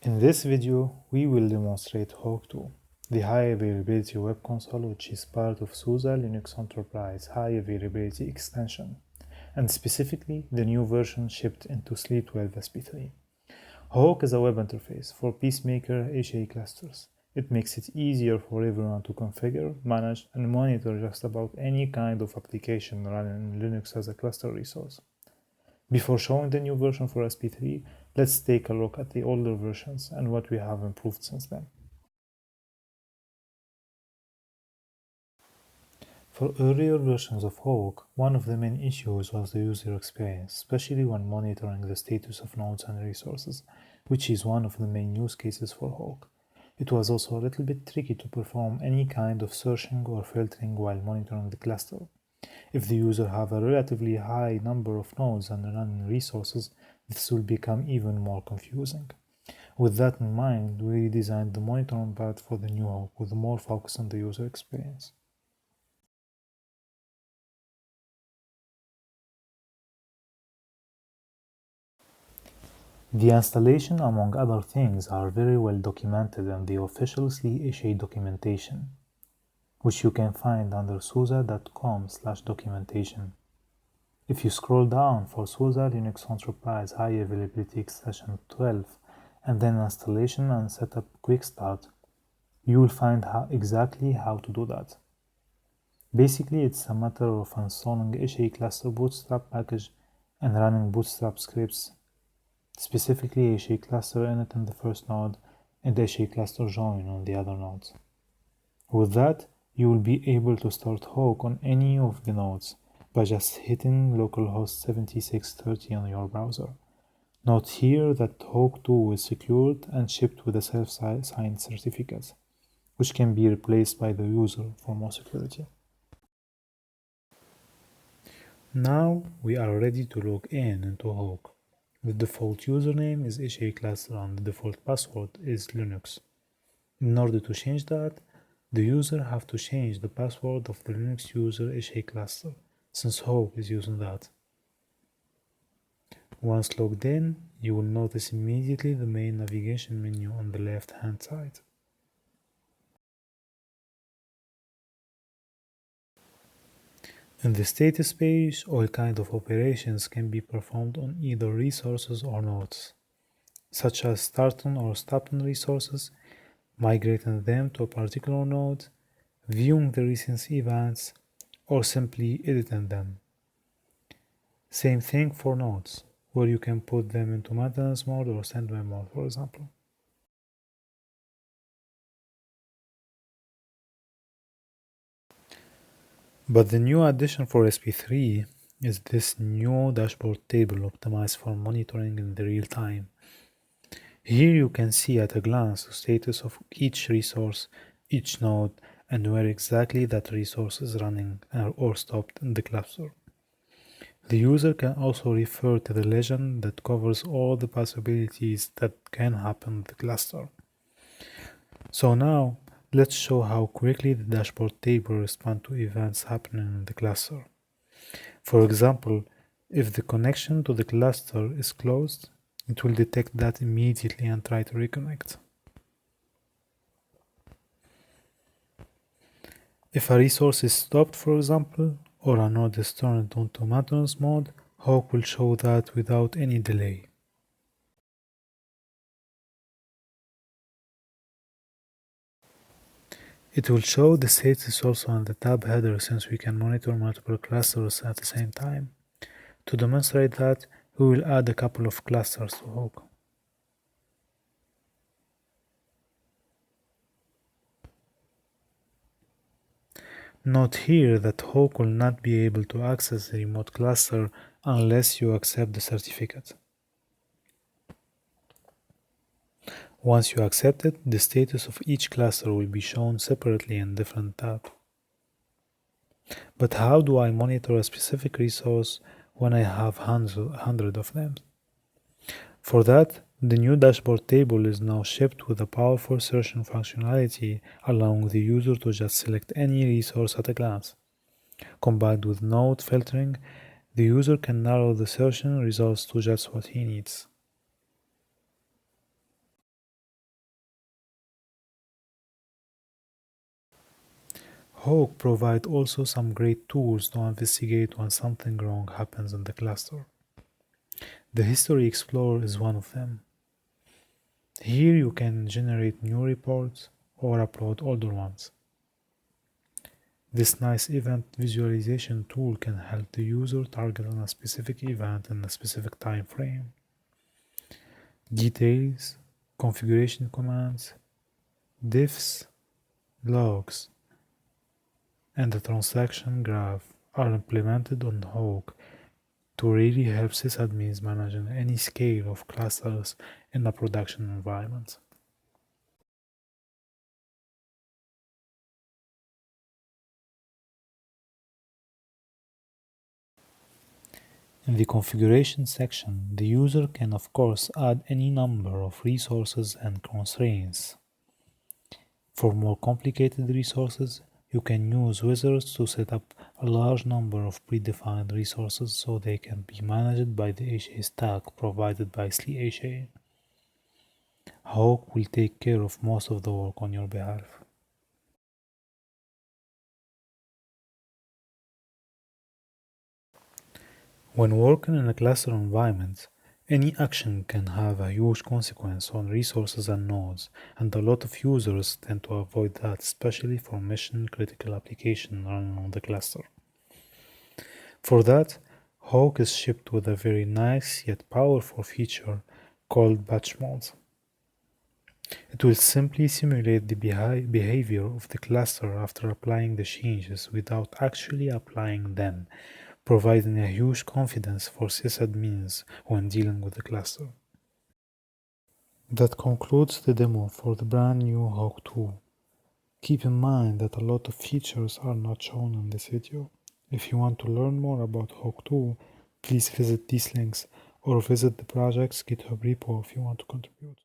In this video, we will demonstrate HAWK2, the high availability web console which is part of SUSE Linux Enterprise High Availability extension, and specifically the new version shipped into SLE 12 SP3. HAWK is a web interface for Pacemaker HA clusters. It makes it easier for everyone to configure, manage, and monitor just about any kind of application running in Linux as a cluster resource. Before showing the new version for SP3, let's take a look at the older versions and what we have improved since then. For earlier versions of HAWK, one of the main issues was the user experience, especially when monitoring the status of nodes and resources, which is one of the main use cases for HAWK. It was also a little bit tricky to perform any kind of searching or filtering while monitoring the cluster. If the user have a relatively high number of nodes and running resources, this will become even more confusing. With that in mind, we redesigned the monitoring path for the new HAWK with more focus on the user experience. The installation, among other things, are very well documented in the official SLE HA documentation, which you can find under suse.com/documentation. If you scroll down for SUSE Linux Enterprise High Availability Extension 12 and then Installation and Setup Quick Start, you will find exactly how to do that. Basically, it's a matter of installing HA Cluster Bootstrap package and running Bootstrap scripts, specifically HA Cluster init in the first node and HA Cluster join on the other nodes. With that, you will be able to start HAWK on any of the nodes by just hitting localhost 7630 on your browser. Note here that HAWK2 is secured and shipped with a self-signed certificate, which can be replaced by the user for more security. Now we are ready to log into HAWK. The default username is HA Cluster and the default password is Linux. In order to change that, the user have to change the password of the Linux user HA Cluster, since HAWK is using that. Once logged in, you will notice immediately the main navigation menu on the left-hand side. In the status page, all kinds of operations can be performed on either resources or nodes, such as starting or stopping resources, migrating them to a particular node, viewing the recent events, or simply editing them. Same thing for nodes, where you can put them into maintenance mode or standby mode, for example. But the new addition for SP3 is this new dashboard table optimized for monitoring in the real time. Here you can see at a glance the status of each resource, each node, and where exactly that resource is running or stopped in the cluster. The user can also refer to the legend that covers all the possibilities that can happen in the cluster. So now, let's show how quickly the dashboard table responds to events happening in the cluster. For example, if the connection to the cluster is closed, it will detect that immediately and try to reconnect. If a resource is stopped, for example, or a node is turned onto maintenance mode, HAWK will show that without any delay. It will show the status also on the tab header since we can monitor multiple clusters at the same time. To demonstrate that, we will add a couple of clusters to HAWK. Note here that HAWK will not be able to access the remote cluster unless you accept the certificate. Once you accept it, the status of each cluster will be shown separately in different tabs. But how do I monitor a specific resource when I have hundreds of them? For that, the new dashboard table is now shipped with a powerful searching functionality, allowing the user to just select any resource at a glance. Combined with node filtering, the user can narrow the searching results to just what he needs. Hawk provides also some great tools to investigate when something wrong happens in the cluster. The History Explorer is one of them. Here you can generate new reports or upload older ones. This nice event visualization tool can help the user target on a specific event in a specific time frame. Details, configuration commands, diffs, logs, and the transaction graph are implemented on Hawk to really help sysadmins manage any scale of clusters in a production environment. In the configuration section, the user can of course add any number of resources and constraints. For more complicated resources, you can use wizards to set up a large number of predefined resources so they can be managed by the HA stack provided by SLE HA. Hawk will take care of most of the work on your behalf. When working in a cluster environment, any action can have a huge consequence on resources and nodes, and a lot of users tend to avoid that, especially for mission-critical applications running on the cluster. For that, Hawk is shipped with a very nice yet powerful feature called batch mode. It will simply simulate the behavior of the cluster after applying the changes without actually applying them, providing a huge confidence for sysadmins when dealing with the cluster. That concludes the demo for the brand new Hawk tool. Keep in mind that a lot of features are not shown in this video. If you want to learn more about Hawk 2, please visit these links or visit the project's GitHub repo if you want to contribute.